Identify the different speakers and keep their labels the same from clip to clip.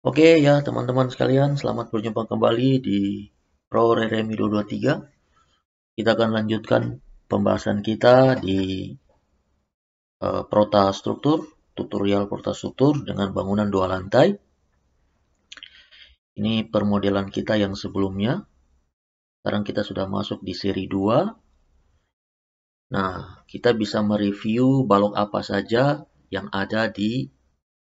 Speaker 1: Oke ya teman-teman sekalian, selamat berjumpa kembali di Pro RMI 223. Kita akan lanjutkan pembahasan kita di Prota Struktur, tutorial Prota Struktur dengan bangunan 2 lantai. Ini permodelan kita yang sebelumnya. Sekarang kita sudah masuk di seri 2. Nah, kita bisa mereview balok apa saja yang ada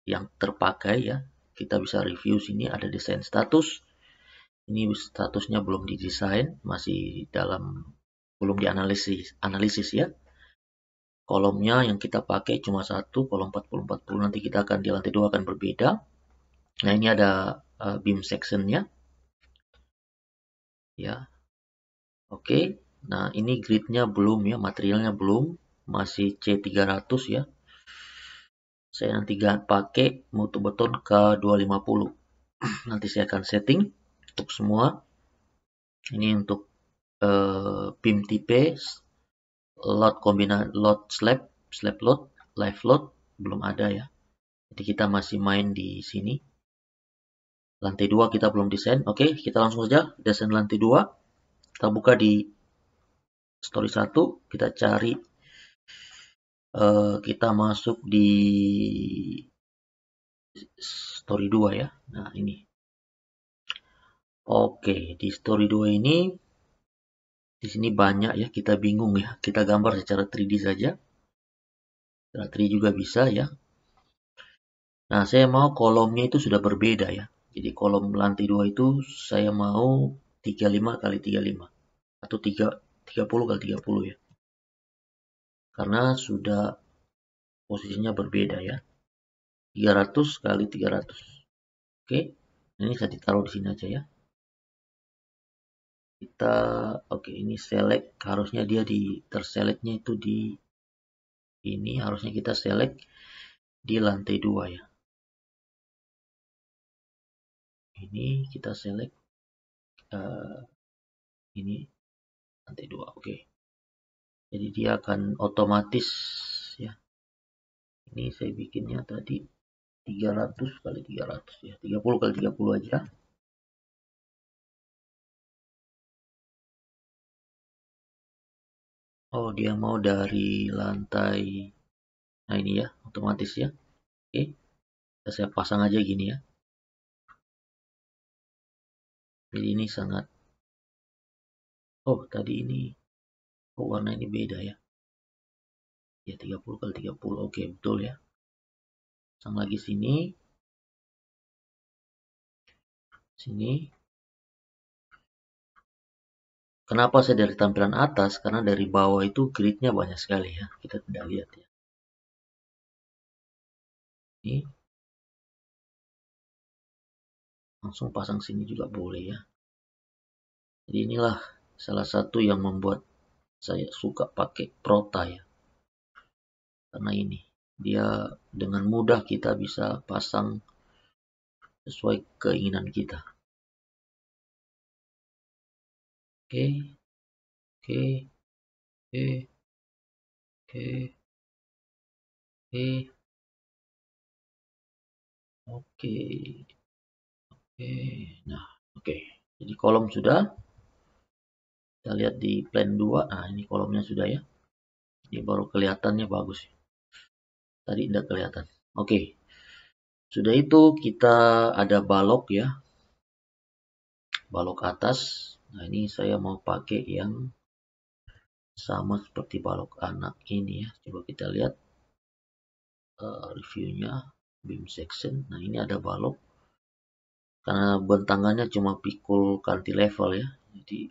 Speaker 1: yang terpakai ya. Kita bisa review sini ada desain status. Ini statusnya belum didesain, masih belum dianalisis ya. Kolomnya yang kita pakai cuma satu, kolom 40-40, nanti kita akan di lantai 2 akan berbeda. Nah, ini ada beam sectionnya ya. Oke. Nah, ini gridnya belum ya, materialnya belum, masih C300 ya. Saya nanti pakai mutu beton K250. Nanti saya akan setting untuk semua. Ini untuk beam tipe load slab load, live load belum ada ya. Jadi kita masih main di sini. Lantai 2 kita belum desain. Oke, kita langsung saja desain lantai 2. Kita buka di story 1, kita cari kita masuk di story 2 ya. Nah, ini. Oke, di story 2 ini di sini banyak ya, kita bingung ya. Kita gambar secara 3D saja. Secara 3D juga bisa ya. Nah, saya mau kolomnya itu sudah berbeda ya. Jadi kolom lantai 2 itu saya mau 35 kali 35 atau 30 kali 30 ya. Karena sudah posisinya berbeda ya. 300 kali 300. Oke. Ini saya ditaruh di sini aja ya. Oke, ini select, harusnya dia terselectnya itu di ini, harusnya kita select di lantai 2 ya. Ini kita select ini lantai 2. Oke. Jadi dia akan otomatis ya. Ini saya bikinnya tadi 300 kali 300 ya. 30 kali 30 aja. Oh, dia mau dari lantai. Nah, ini ya, otomatis ya. Oke. Saya pasang aja gini ya. Jadi ini sangat. Oh, tadi ini. Oh, warna ini beda ya. Ya, 30 kali 30. Oke, betul ya. Pasang lagi sini. Sini. Kenapa saya dari tampilan atas? Karena dari bawah itu gridnya banyak sekali ya. Kita tidak lihat ya. Ini. Langsung pasang sini juga boleh ya. Jadi inilah salah satu yang membuat saya suka pakai Prota ya. Karena ini. Dia dengan mudah kita bisa pasang sesuai keinginan kita. Oke. Oke. Oke. Oke. Oke. Oke. Oke. Nah, oke. Jadi kolom sudah. Kita lihat di plan 2. Nah, ini kolomnya sudah ya. Ini baru kelihatannya bagus. Tadi tidak kelihatan. Oke. Sudah itu kita ada balok ya. Balok atas. Nah, ini saya mau pakai yang sama seperti balok anak ini ya. Coba kita lihat reviewnya. Beam section. Nah, ini ada balok. Karena bentangannya cuma pikul cantilever ya. Jadi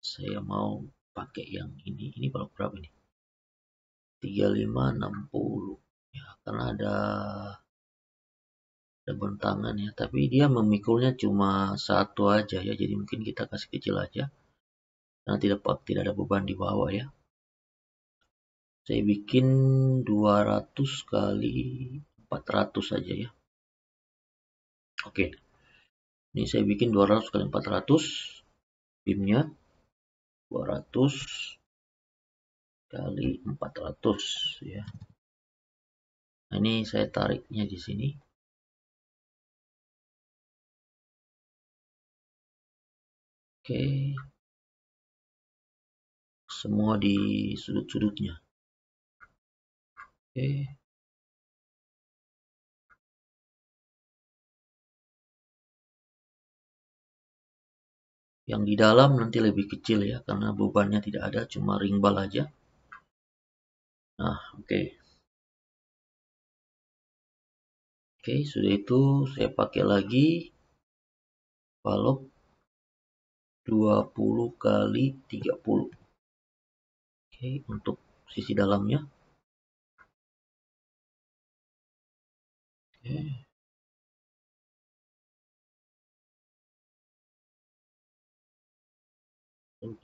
Speaker 1: saya mau pakai yang ini. Ini balok berapa nih? 3560 ya, karena ada bentangan ya, tapi dia memikulnya cuma satu aja ya, jadi mungkin kita kasih kecil aja karena tidak ada beban di bawah ya. Saya bikin 200 kali 400 saja ya. Oke, ini saya bikin 200 kali 400 beamnya, 200 kali 400 ya. Nah, ini saya tariknya di sini. Oke, semua di sudut-sudutnya. Oke. Yang di dalam nanti lebih kecil ya, karena bebannya tidak ada, cuma ring bal aja. Nah, oke. Oke, sudah itu saya pakai lagi balok 20 kali 30. Oke, untuk sisi dalamnya. Oke.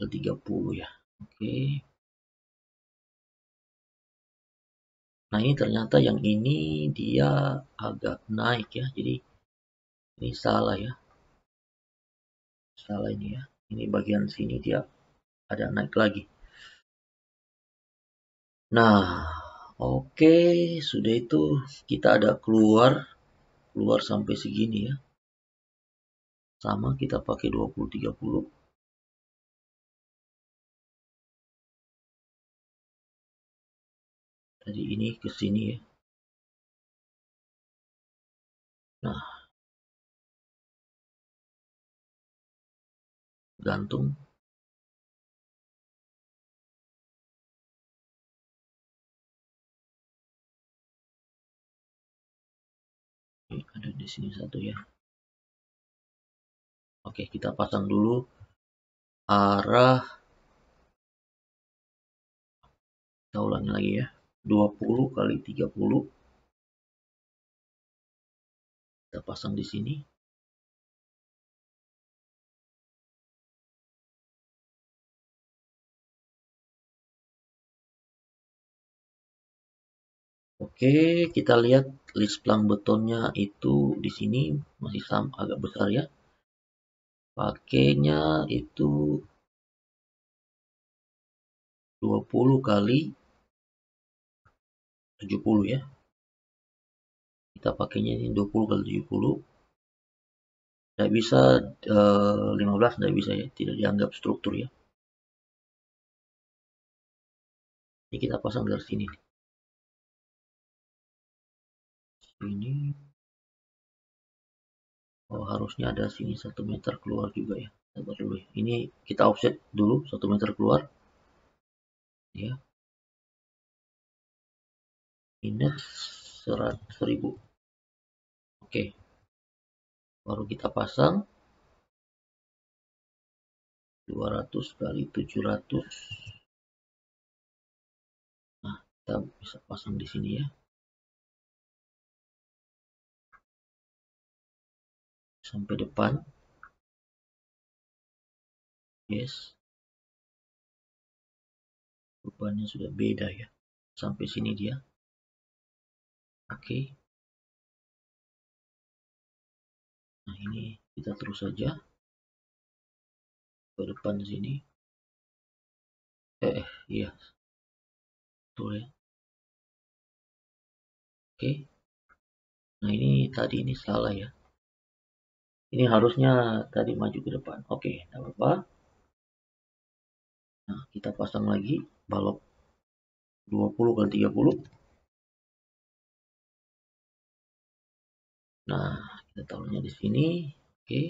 Speaker 1: 30 ya. Oke. Nah, ini ternyata yang ini dia agak naik ya. Jadi ini salah ya. Salah ini ya. Ini bagian sini dia ada naik lagi. Nah, oke, sudah itu kita ada keluar sampai segini ya. Sama kita pakai 20-30. Tadi ini ke sini ya. Nah, gantung. Ini ada di sini satu ya. Oke, kita pasang dulu arah. Kita ulangi lagi ya. 20 kali 30. Kita pasang di sini. Oke, kita lihat list plank betonnya itu di sini masih sama, agak besar ya. Pakainya itu 20 kali 70 ya. Kita pakainya ini 20 kali 70. Tidak bisa 15, tidak bisa ya, tidak dianggap struktur ya. Ini kita pasang dari sini. Sini. Oh, harusnya ada sini 1 meter keluar juga ya. Sabar dulu ya. Ini kita offset dulu 1 meter keluar. Ya. Minus 100.000. Oke. Baru kita pasang 200 kali 700. Nah, kita bisa pasang di sini ya. Sampai depan. Yes. Bebannya sudah beda ya. Sampai sini dia. Oke. Nah, ini kita terus saja ke depan sini. Iya. Betul ya. Oke. Nah, ini tadi ini salah ya. Ini harusnya tadi maju ke depan. Oke, tidak apa-apa. Nah, kita pasang lagi balok 20 kali 30. Nah, kita taruhnya di sini. Oke.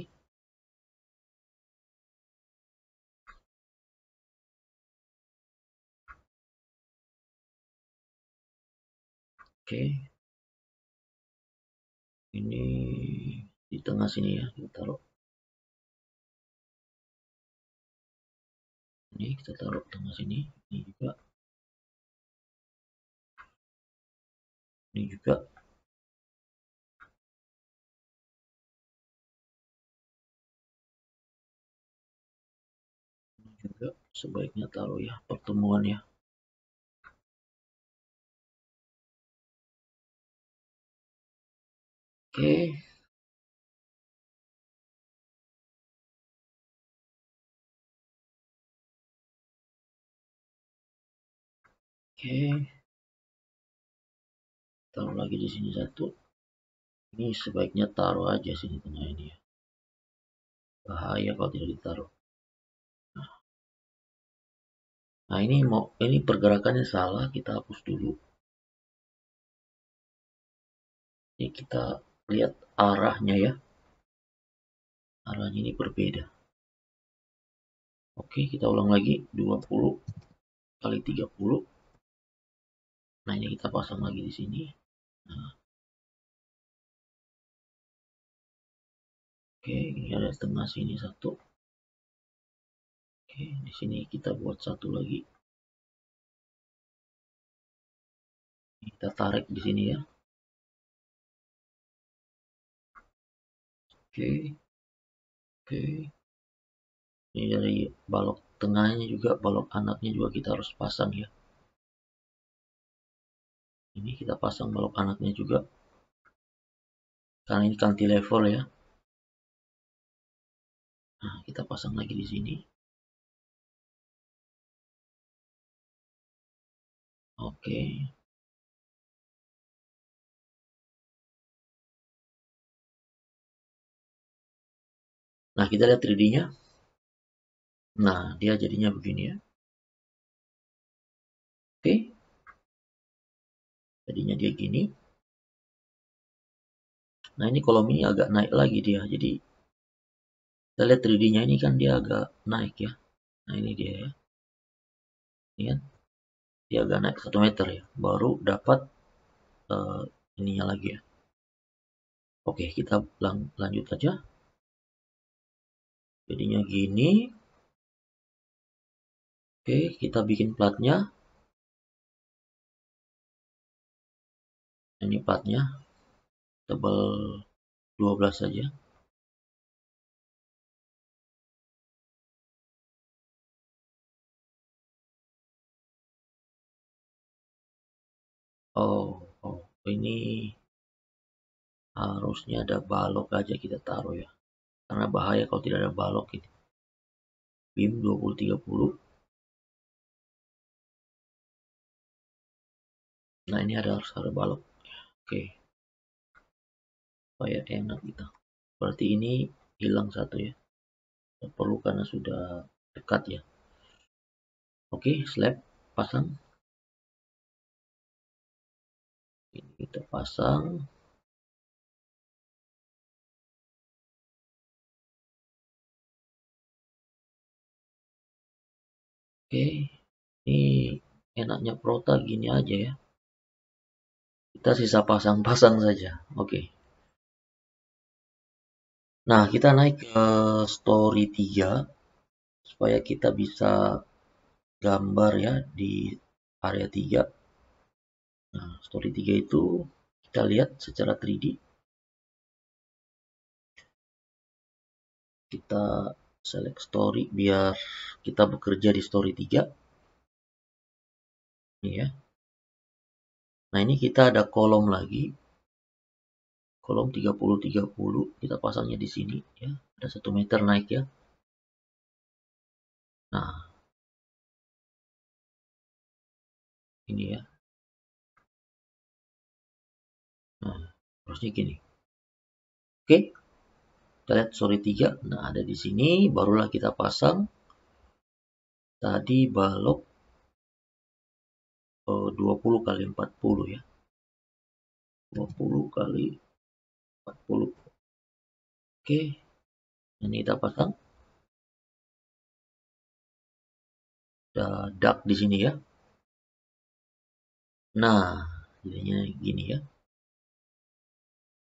Speaker 1: Oke. Ini di tengah sini ya, kita taruh. Ini kita taruh tengah sini. Ini juga. Ini juga. Ini juga sebaiknya taruh ya, pertemuan ya. Oke. Oke. Taruh lagi di sini satu. Ini sebaiknya taruh aja sini tengah ini ya. Bahaya kalau tidak ditaruh. Nah, ini pergerakannya salah, kita hapus dulu. Ini kita lihat arahnya ya. Arahnya ini berbeda. Oke, kita ulang lagi 20 kali 30. Nah, ini kita pasang lagi di sini. Nah, oke, ini ada tengah sini satu. Oke, di sini kita buat satu lagi. Kita tarik di sini ya. Oke, oke. Ini dari balok tengahnya juga, balok anaknya juga kita harus pasang ya. Ini kita pasang balok anaknya juga. Karena ini cantilever ya. Nah, kita pasang lagi di sini. Oke. Nah, kita lihat 3D-nya. Nah, dia jadinya begini ya. Oke. Jadinya dia gini. Nah, ini kolom ini agak naik lagi dia. Jadi, kita lihat 3D-nya ini kan dia agak naik ya. Nah, ini dia ya. Ini kan. Dia agak naik 1 meter ya. Baru dapat ininya lagi ya. Oke, kita lanjut aja. Jadinya gini. Oke, kita bikin platnya. Ini platnya. Tebal 12 saja. Oh, ini harusnya ada balok aja kita taruh ya. Karena bahaya kalau tidak ada balok ini. BIM 2030. Nah, ini harus ada balok. Oke. Supaya enak kita. Berarti ini hilang satu ya. Tidak perlu karena sudah dekat ya. Oke, slab pasang. Ini kita pasang. Oke, ini enaknya Prota gini aja ya. Kita sisa pasang-pasang saja. Oke. Nah, kita naik ke story 3 supaya kita bisa gambar ya di area 3. Nah, story 3 itu kita lihat secara 3D. Kita select story biar kita bekerja di story 3. Ini ya. Nah, ini kita ada kolom lagi. Kolom 30-30 kita pasangnya di sini ya. Ada 1 meter naik ya. Nah, ini ya. Nah, harusnya gini. Oke. Kita lihat story 3. Nah, ada di sini barulah kita pasang tadi balok 20 kali 40 ya. 20 kali 40. Oke. Ini kita pasang. Ada dak di sini ya. Nah, jadinya gini ya.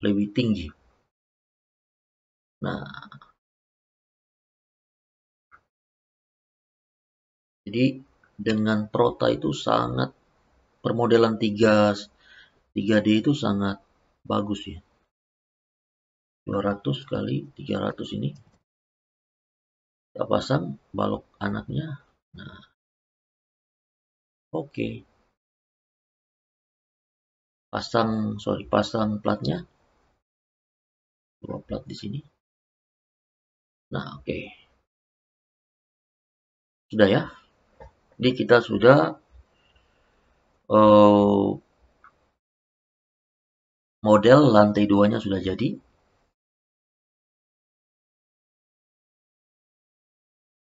Speaker 1: Lebih tinggi. Nah, jadi dengan Prota itu sangat permodelan 3D itu sangat bagus ya. 200 kali 300 ini. Kita pasang balok anaknya. Nah, oke. Pasang platnya. 2 plat di sini. Nah, oke. Sudah ya. Jadi kita sudah model lantai 2-nya sudah jadi.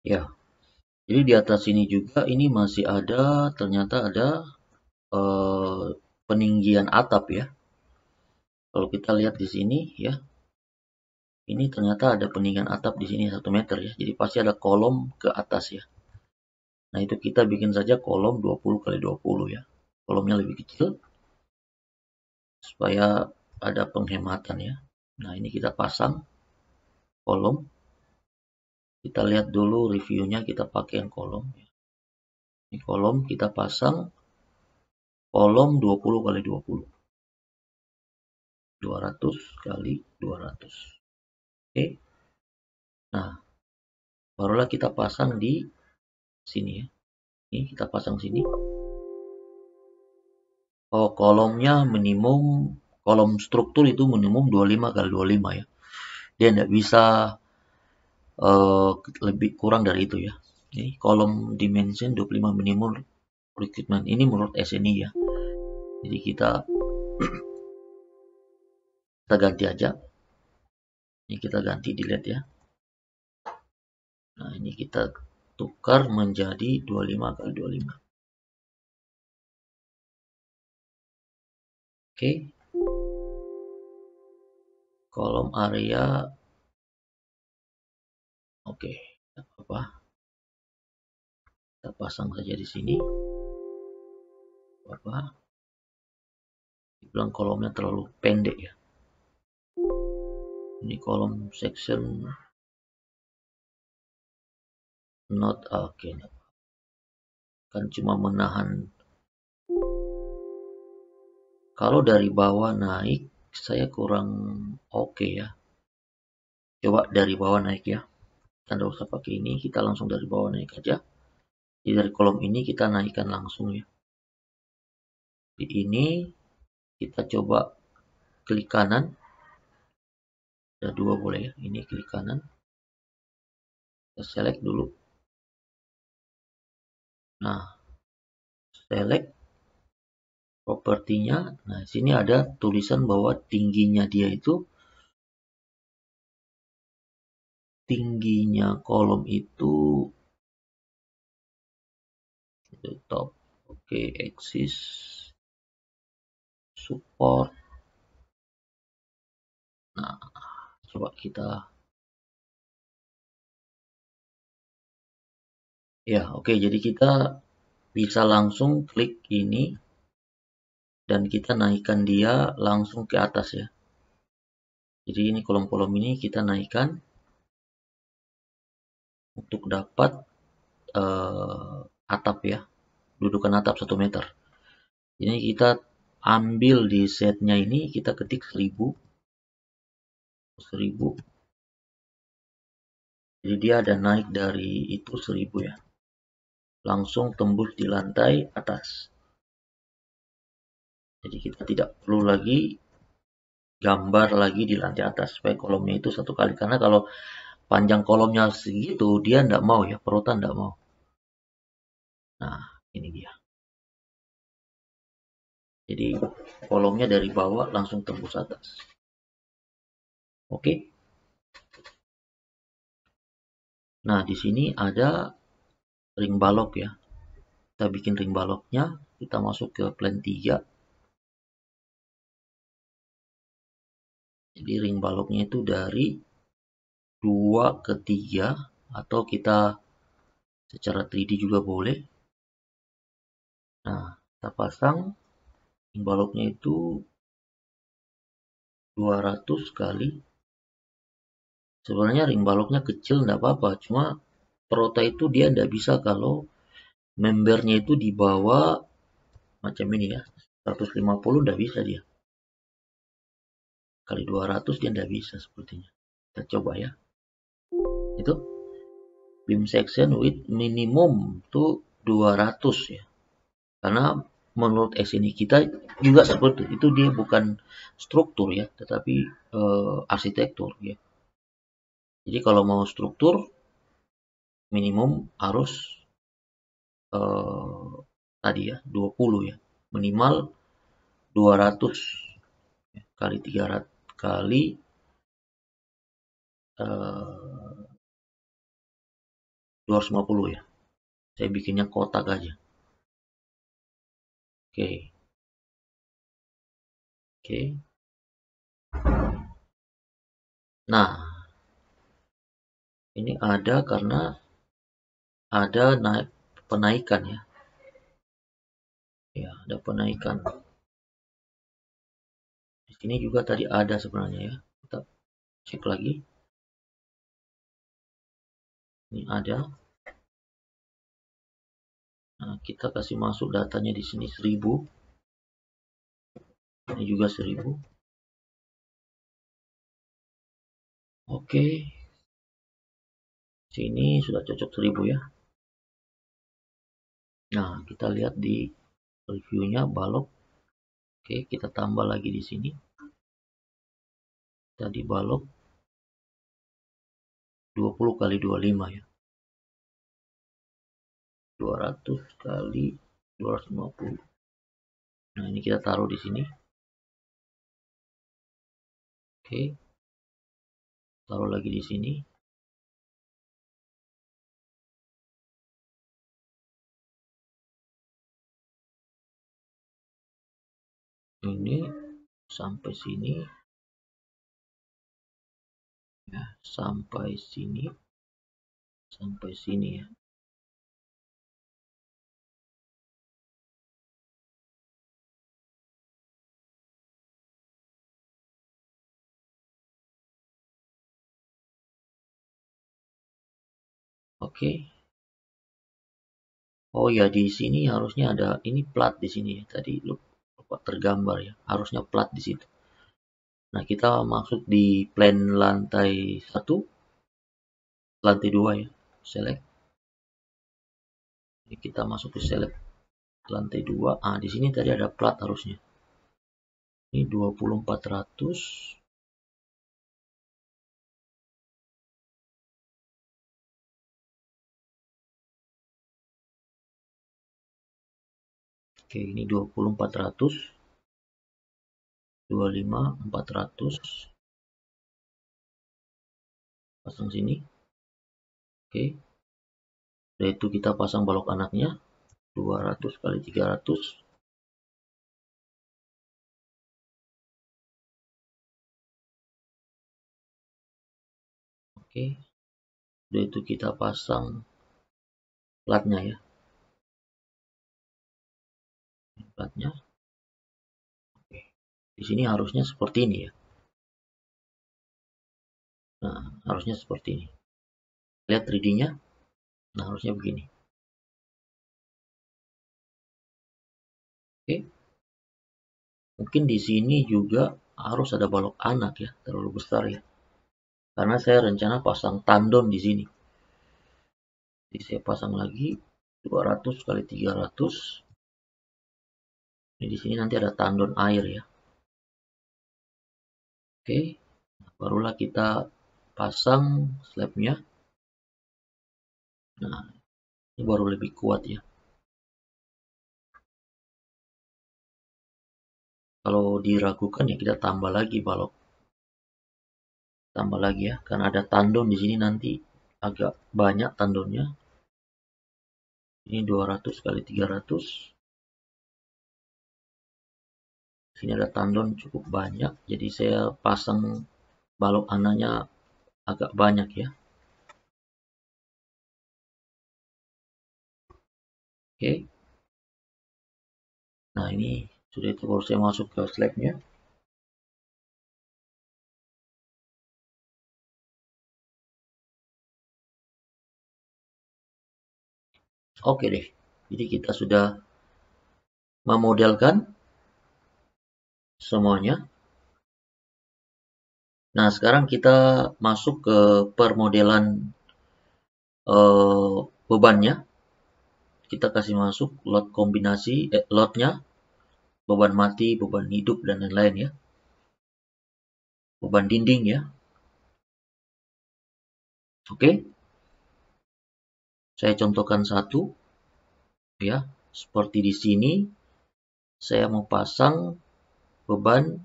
Speaker 1: Ya. Jadi di atas sini juga ini masih ada, ternyata ada peninggian atap ya. Kalau kita lihat di sini ya, ini ternyata ada peninggian atap di sini 1 meter ya. Jadi pasti ada kolom ke atas ya. Nah itu kita bikin saja kolom 20 kali 20 ya. Kolomnya lebih kecil supaya ada penghematan ya. Nah ini kita pasang kolom. Kita lihat dulu reviewnya, kita pakai kolom. Ini kolom kita pasang kolom 20 kali 20. 200 kali 200. Oke. Nah, barulah kita pasang di sini ya. Ini kita pasang sini. Oh, kolomnya minimum, kolom struktur itu minimum 25 kali 25 ya. Dia tidak bisa lebih kurang dari itu ya. Jadi kolom dimension 25 minimum requirement. Ini menurut SNI ya. Jadi kita ganti aja. Ini kita ganti delete ya. Nah, ini kita tukar menjadi 25 kali 25. Oke. Kolom area. Oke, tidak apa-apa. Kita pasang saja di sini. Apa? Dibilang kolomnya terlalu pendek ya. Ini kolom section not oke. Kan cuma menahan. Kalau dari bawah naik saya kurang oke ya. Coba dari bawah naik ya. Kita tidak usah pakai ini, kita langsung dari bawah naik aja. Jadi dari kolom ini kita naikkan langsung ya. Di ini kita coba klik kanan. Ada 2 boleh ya. Ini klik kanan. Kita select dulu. Nah, select propertinya. Nah, sini ada tulisan bahwa tingginya dia itu, tingginya kolom itu top. Oke, axis support. Nah, coba kita ya, oke. Jadi kita bisa langsung klik ini dan kita naikkan dia langsung ke atas ya. Jadi ini kolom-kolom ini kita naikkan untuk dapat atap ya, dudukan atap 1 meter. Ini kita ambil di setnya ini, kita ketik 1000. Jadi dia ada naik dari itu 1000 ya. Langsung tembus di lantai atas. Jadi kita tidak perlu lagi gambar lagi di lantai atas supaya kolomnya itu 1 kali. Karena kalau panjang kolomnya segitu dia tidak mau ya, perotan tidak mau. Nah, ini dia. Jadi kolomnya dari bawah langsung tembus atas. Oke. Nah, di sini ada ring balok ya. Kita bikin ring baloknya, kita masuk ke plan 3. Jadi ring baloknya itu dari 2 ke 3 atau kita secara 3D juga boleh. Nah, kita pasang ring baloknya itu 200 kali. Sebenarnya ring baloknya kecil tidak apa-apa, cuma perota itu dia tidak bisa kalau membernya itu di bawah macam ini ya. 150 tidak bisa dia. Kali 200 dia tidak bisa sepertinya. Kita coba ya. Itu beam section width minimum itu 200 ya. Karena menurut SNI kita juga seperti itu, dia bukan struktur ya, tetapi arsitektur ya. Jadi kalau mau struktur minimum harus tadi ya 20 ya, minimal 200 kali 300 kali 250 ya. Saya bikinnya kotak aja. Oke. Oke. Nah, ini ada karena ada penaikan ya. Ya, ada penaikan. Di sini juga tadi ada sebenarnya ya. Kita cek lagi. Ini ada. Nah, kita kasih masuk datanya di sini 1000. Ini juga 1000. Oke. Sini sudah cocok 1000 ya. Nah, kita lihat di reviewnya balok. Oke, kita tambah lagi di sini. Tadi balok 20 kali 25 ya. 200 kali 250. Nah, ini kita taruh di sini. Oke. Taruh lagi di sini. Ini sampai sini. Ya, sampai sini. Sampai sini ya. Oke. Oh ya, di sini harusnya ada ini plat di sini ya. Tadi lupa tergambar ya. Harusnya plat di situ. Nah, kita masuk di plan lantai 1, lantai 2 ya. Select. Jadi kita masuk ke select lantai 2. Ah, di sini tadi ada plat harusnya. Ini 20400. Oke, ini 20400. 25400. Pasang sini. Oke. Dari itu kita pasang balok anaknya 200 kali 300. Oke. Dari itu kita pasang platnya ya. Platnya. Oke. Di sini harusnya seperti ini ya. Nah, harusnya seperti ini. Lihat 3D-nya. Nah, harusnya begini. Oke. Mungkin di sini juga harus ada balok anak ya, terlalu besar ya. Karena saya rencana pasang tandon di sini. Jadi saya pasang lagi 200 kali 300. Ini di sini nanti ada tandon air ya. Oke. Barulah kita pasang slabnya. Nah, ini baru lebih kuat ya. Kalau diragukan ya kita tambah lagi balok. Tambah lagi ya, karena ada tandon di sini nanti agak banyak tandonnya. Ini 200 kali 300. Sini ada tandon cukup banyak, jadi saya pasang balok anaknya agak banyak ya. Oke. Nah, ini sudah, itu baru saya masuk ke slabnya. Oke deh. Jadi kita sudah memodelkan semuanya. Nah, sekarang kita masuk ke permodelan bebannya. Kita kasih masuk lot kombinasi, lotnya, beban mati, beban hidup, dan lain-lain ya. Beban dinding ya. Oke. Saya contohkan satu ya. Seperti di sini saya mau pasang beban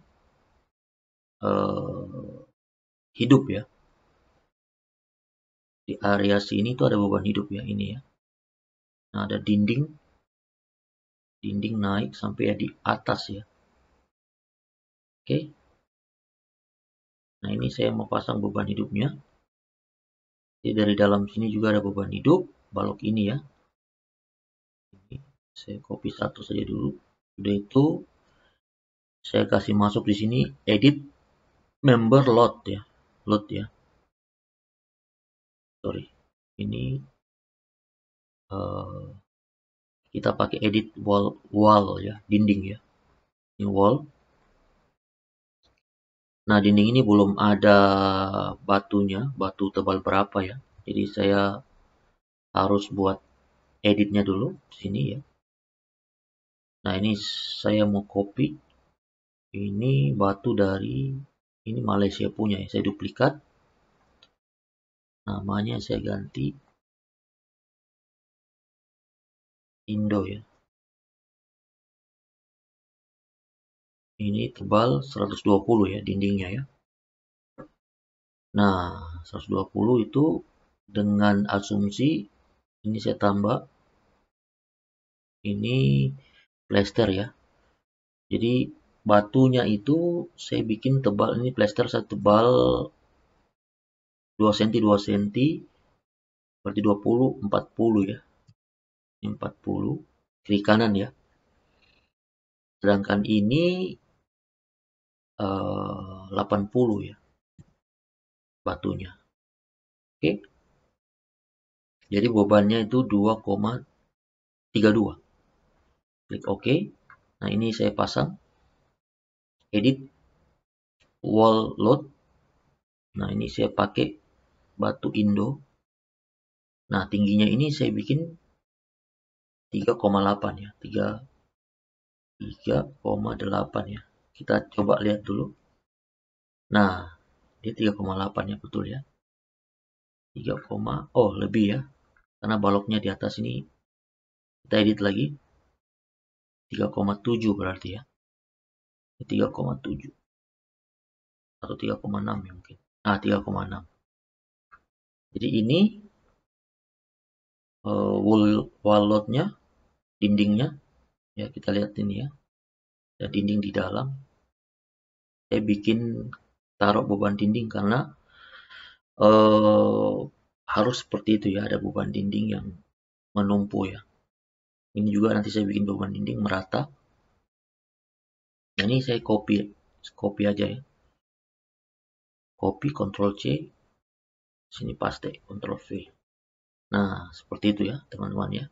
Speaker 1: hidup ya. Di area sini tuh ada beban hidup ya, ini ya. Nah, ada dinding naik sampai ya di atas ya. Oke. Nah, ini saya mau pasang beban hidupnya. Jadi dari dalam sini juga ada beban hidup, balok ini ya. Ini saya copy satu saja dulu. Udah itu saya kasih masuk di sini edit member load ya. Load ya. Sorry. Ini kita pakai edit wall ya, dinding ya. Ini wall. Nah, dinding ini belum ada batunya, batu tebal berapa ya. Jadi saya harus buat editnya dulu di sini ya. Nah, ini saya mau copy. Ini batu dari ini Malaysia punya ya. Saya duplikat. Namanya saya ganti Indo ya. Ini tebal 120 ya dindingnya ya. Nah, 120 itu dengan asumsi ini saya tambah ini plester ya. Jadi batunya itu saya bikin tebal, ini plester saya tebal 2 cm 2 cm berarti 20 40 ya. Ini 40 kiri kanan ya. Sedangkan ini 80 ya batunya. Oke. Jadi bebannya itu 2,32. Klik OK. Nah, ini saya pasang edit wall load. Nah, ini saya pakai batu Indo. Nah, tingginya ini saya bikin 3,8 ya. 3,8 ya. Kita coba lihat dulu. Nah, dia 3,8 ya, betul ya. 3, oh lebih ya. Karena baloknya di atas ini kita edit lagi. 3,7 berarti ya. 3,7 atau 3,6 ya mungkin. 3,6. Jadi ini wall load-nya, dindingnya ya, kita lihat ini ya. Ada dinding di dalam. Saya bikin taruh beban dinding karena harus seperti itu ya, ada beban dinding yang menumpuk ya. Ini juga nanti saya bikin beban dinding merata. Nah, ini saya copy aja ya. Copy, Ctrl C, sini paste, Ctrl V. Nah, seperti itu ya teman-teman ya.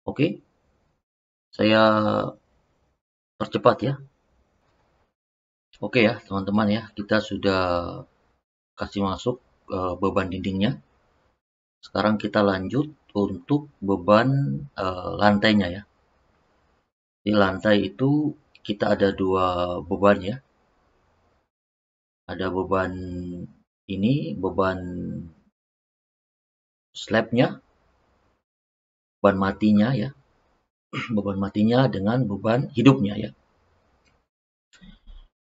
Speaker 1: Oke, saya percepat ya. Oke ya teman-teman ya, kita sudah kasih masuk beban dindingnya. Sekarang kita lanjut untuk beban lantainya ya. Di lantai itu kita ada dua beban ya. Ada beban ini, beban slabnya, beban matinya ya. Beban matinya dengan beban hidupnya ya.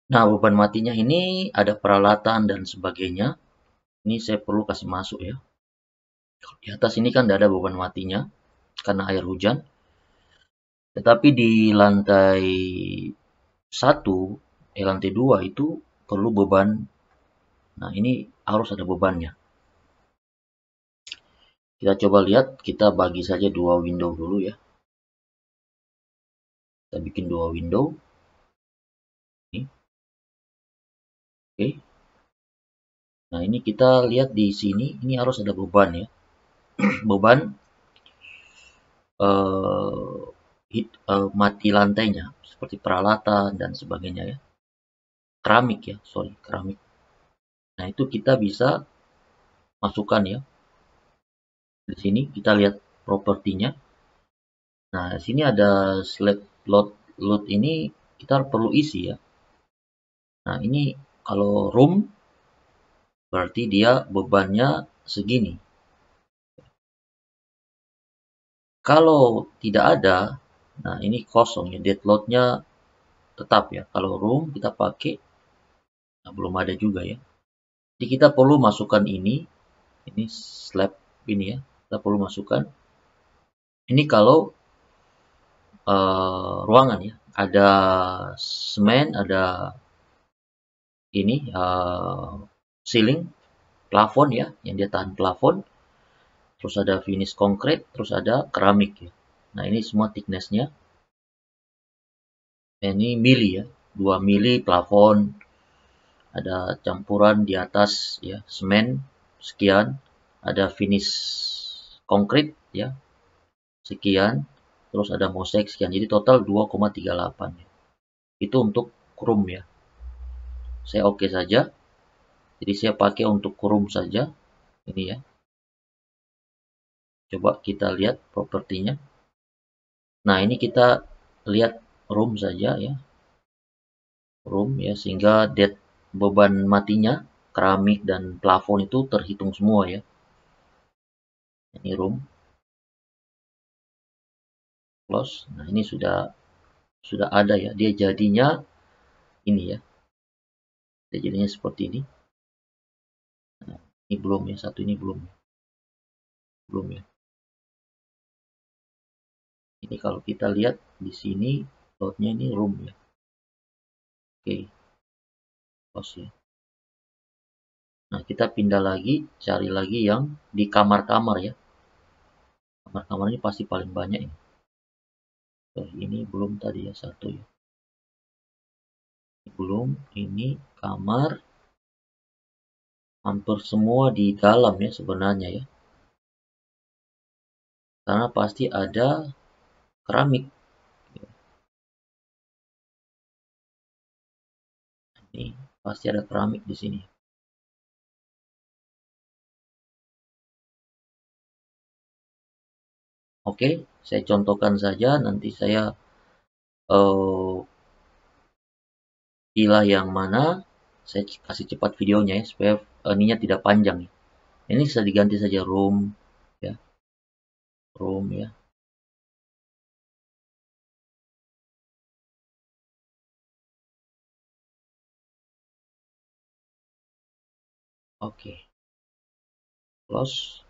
Speaker 1: Nah, beban matinya ini ada peralatan dan sebagainya. Ini saya perlu kasih masuk ya. Di atas ini kan tidak ada beban matinya karena air hujan. Tetapi di lantai 1, lantai 2 itu perlu beban. Nah, ini harus ada bebannya. Kita coba lihat, kita bagi saja dua window dulu ya. Kita bikin dua window. Ini. Oke. Nah, ini kita lihat di sini, ini harus ada beban ya. Beban mati lantainya, seperti peralatan dan sebagainya ya. Keramik ya, sorry, keramik. Nah, itu kita bisa masukkan ya. Di sini kita lihat propertinya. Nah, di sini ada slab load ini kita perlu isi ya. Nah, ini kalau room berarti dia bebannya segini. Kalau tidak ada, nah ini kosong ya, dead load-nya tetap ya. Kalau room kita pakai, nah belum ada juga ya. Jadi kita perlu masukkan ini slab ini ya. Kita perlu masukkan Ini kalau ruangan ya, ada semen, ada ini ceiling, plafon ya, yang dia tahan plafon, terus ada finish konkret, terus ada keramik ya. Nah ini semua thicknessnya. Ini mili ya, 2 mili plafon, ada campuran di atas ya, semen sekian, ada finish konkret ya, sekian, terus ada mosaik sekian, jadi total 2,38 ya. Itu untuk room ya. Saya oke saja, jadi saya pakai untuk room saja ini ya. Coba kita lihat propertinya. Nah ini kita lihat room saja ya, room ya, sehingga depth beban matinya keramik dan plafon itu terhitung semua ya. Ini room close. Nah ini sudah ada ya, dia jadinya ini ya, dia jadinya seperti ini. Nah, ini belum ya, satu ini belum ya. Ini kalau kita lihat di sini loadnya ini room ya. Oke, close ya. Nah kita pindah lagi, cari lagi yang di kamar-kamar ya. Kamar-kamar ini pasti paling banyak ya. Ini belum tadi ya, satu ya. Belum, ini kamar hampir semua di dalam ya sebenarnya ya, karena pasti ada keramik. Ini pasti ada keramik di sini. Oke, saya contohkan saja, nanti saya pilih yang mana, saya kasih cepat videonya ya supaya ininya tidak panjang ya. Ini bisa diganti saja room ya, room ya. Oke, close.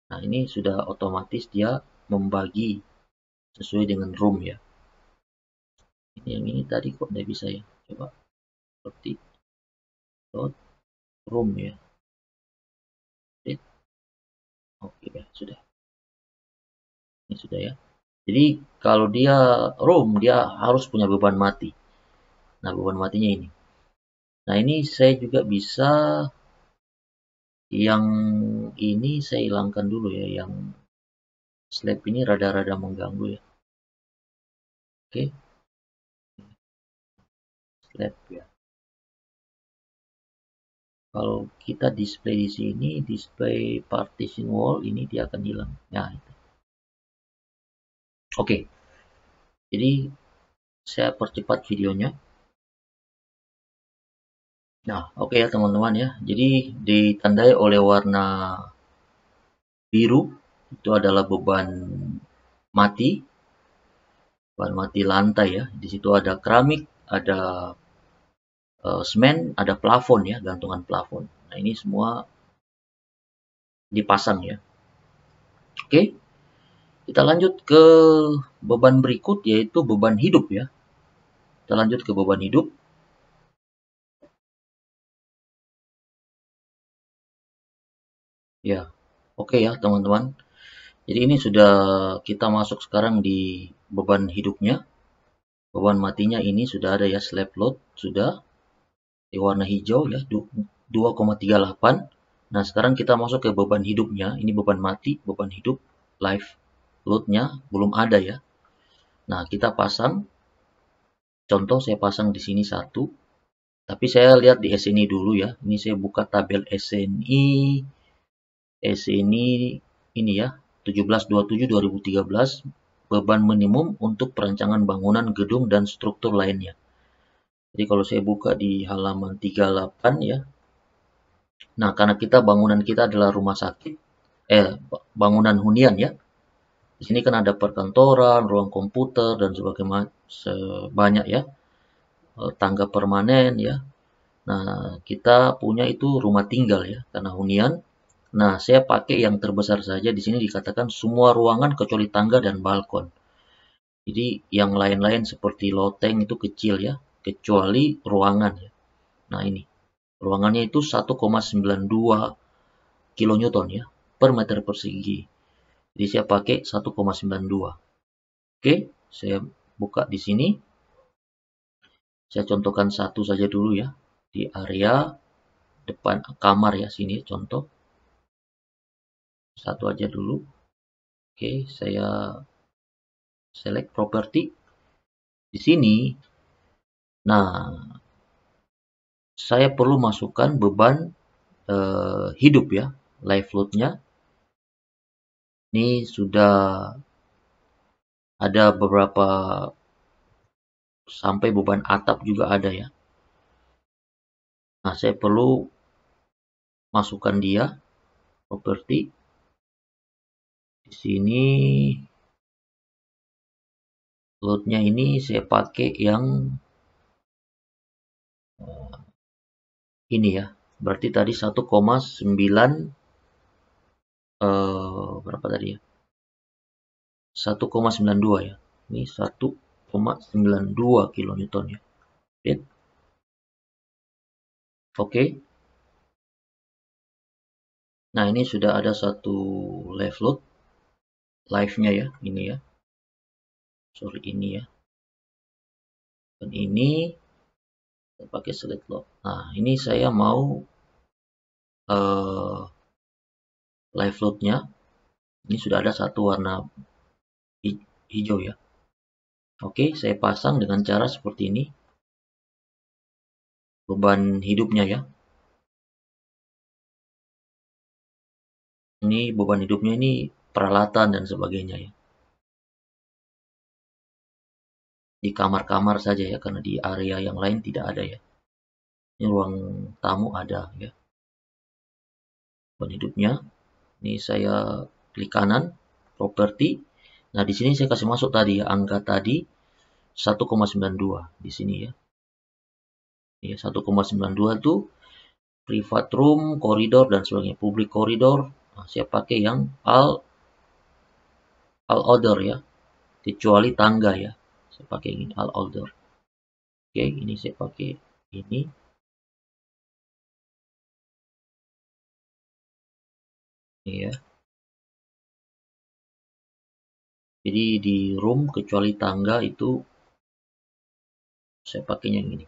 Speaker 1: Nah ini sudah otomatis dia membagi sesuai dengan room ya. Ini yang ini tadi kok tidak bisa ya, coba seperti dot room ya. Oke ya, sudah. Ini sudah ya. Jadi kalau dia room, dia harus punya beban mati. Nah, beban matinya ini. Nah, ini saya juga bisa yang ini saya hilangkan dulu ya, yang slab ini rada-rada mengganggu ya. Oke. Slab ya. Kalau kita display di sini, display partition wall, ini dia akan hilang. Nah, itu. Oke. Jadi saya percepat videonya. Nah, oke ya teman-teman ya. Jadi ditandai oleh warna biru itu adalah beban mati lantai ya. Di situ ada keramik, ada semen, ada plafon ya, gantungan plafon. Nah ini semua dipasang ya. Oke, kita lanjut ke beban berikut yaitu beban hidup ya. Kita lanjut ke beban hidup. Ya, oke ya teman-teman. Jadi ini sudah kita masuk sekarang di beban hidupnya. Beban matinya ini sudah ada ya, slab load sudah di warna hijau ya, 2,38. Nah sekarang kita masuk ke beban hidupnya. Ini beban mati, beban hidup, live loadnya belum ada ya. Nah kita pasang, contoh saya pasang di sini satu, tapi saya lihat di SNI dulu ya. Ini saya buka tabel SNI ini ya, 1727/2013, beban minimum untuk perancangan bangunan gedung dan struktur lainnya. Jadi kalau saya buka di halaman 38 ya. Nah, karena bangunan kita adalah rumah sakit, bangunan hunian ya. Di sini kan ada perkantoran, ruang komputer dan sebagainya, sebanyak ya, tangga permanen ya. Nah, kita punya itu rumah tinggal ya, karena hunian. Nah, saya pakai yang terbesar saja. Di sini dikatakan semua ruangan kecuali tangga dan balkon. Jadi yang lain-lain seperti loteng itu kecil ya, kecuali ruangan ya. Nah ini, ruangannya itu 1,92 kilonewton ya, per meter persegi. Jadi saya pakai 1,92. Oke, saya buka di sini. Saya contohkan satu saja dulu ya, di area depan kamar ya, sini contoh. Satu aja dulu. Oke, saya select property. Di sini, nah, saya perlu masukkan beban hidup ya, live load-nya. Ini sudah ada beberapa sampai beban atap juga ada ya. Nah, saya perlu masukkan dia properti. Di sini load-nya ini saya pakai yang ini ya. Berarti tadi 1,9 berapa tadi ya? 1,92 ya. Ini 1,92 kilonewton ya. Oke. Nah, ini sudah ada satu live load. Live-nya ya, ini ya. Sorry, ini ya. Dan ini saya pakai select load. Nah, ini saya mau live load-nya. Ini sudah ada satu warna hijau ya. Oke, saya pasang dengan cara seperti ini. Beban hidupnya ya. Ini beban hidupnya ini peralatan dan sebagainya ya. Di kamar-kamar saja ya, karena di area yang lain tidak ada ya. Ini ruang tamu ada ya. Beban hidupnya. Ini saya klik kanan, properti. Nah, di sini saya kasih masuk tadi ya, angka tadi 1,92 di sini ya. Ya, 1,92 itu private room, koridor dan sebagainya, public koridor. Nah, saya pakai yang all order ya, kecuali tangga ya. Saya pakai ini all order. Oke, ini saya pakai ini. Ini ya. Jadi di room kecuali tangga itu saya pakainya yang ini.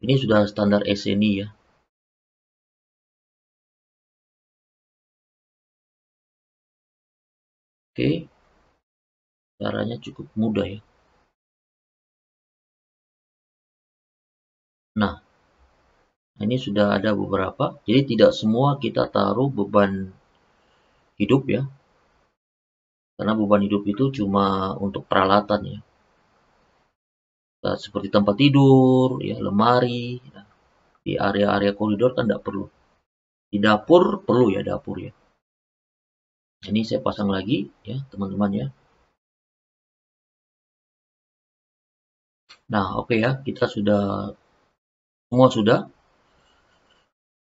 Speaker 1: Ini sudah standar SNI ya. Oke, caranya cukup mudah ya. Nah, ini sudah ada beberapa. Jadi tidak semua kita taruh beban hidup ya. Karena beban hidup itu cuma untuk peralatan ya. Nah, seperti tempat tidur, ya lemari. Nah, di area-area koridor kan tidak perlu. Di dapur perlu ya, dapur ya. Ini saya pasang lagi ya, teman-teman ya. Nah, oke ya, kita sudah semua sudah.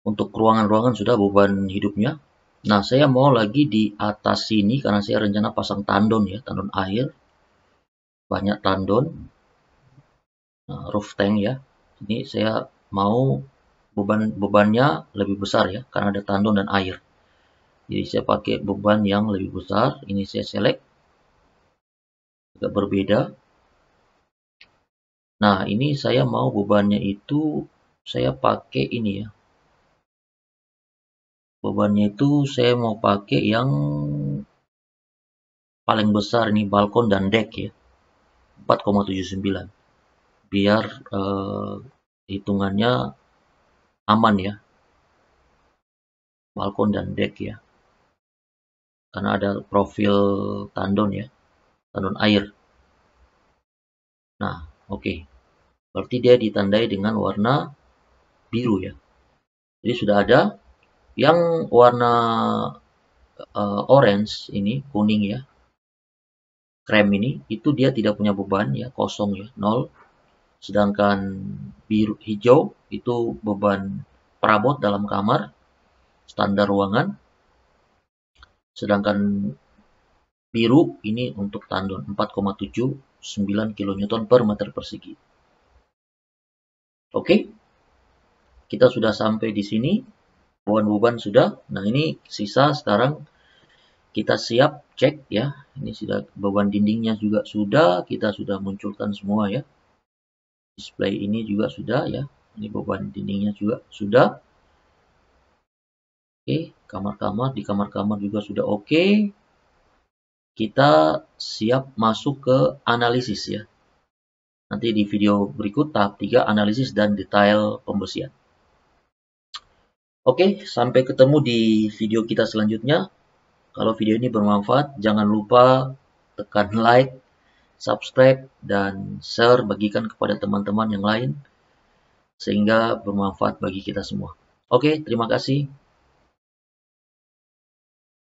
Speaker 1: Untuk ruangan-ruangan sudah beban hidupnya. Nah, saya mau lagi di atas sini karena saya rencana pasang tandon ya, tandon air. Banyak tandon. Nah, roof tank ya. Ini saya mau bebannya lebih besar ya, karena ada tandon dan air. Jadi saya pakai beban yang lebih besar. Ini saya select. Agak berbeda. Nah, ini saya mau bebannya itu saya pakai ini ya. Bebannya itu saya mau pakai yang paling besar ini balkon dan deck ya. 4,79. Biar hitungannya aman ya. Balkon dan deck ya. Karena ada profil tandon ya. Tandon air. Nah, oke. Berarti dia ditandai dengan warna biru ya. Jadi sudah ada yang warna orange ini, kuning ya. Krem ini, itu dia tidak punya beban ya, kosong ya, 0. Sedangkan biru hijau itu beban perabot dalam kamar. standar ruangan. Sedangkan biru ini untuk tandon 4,79 kN per meter persegi. Oke, kita sudah sampai di sini. Beban-beban sudah. Nah, ini sisa sekarang kita siap cek ya. Ini sudah beban dindingnya juga sudah. Kita sudah munculkan semua ya. Display ini juga sudah ya. Ini beban dindingnya juga sudah. Oke, kamar-kamar, di kamar-kamar juga sudah oke. Kita siap masuk ke analisis ya. Nanti di video berikut tahap 3 analisis dan detail pembersihan. Oke, sampai ketemu di video kita selanjutnya. Kalau video ini bermanfaat, jangan lupa tekan like, subscribe, dan share, bagikan kepada teman-teman yang lain, sehingga bermanfaat bagi kita semua. Oke, terima kasih.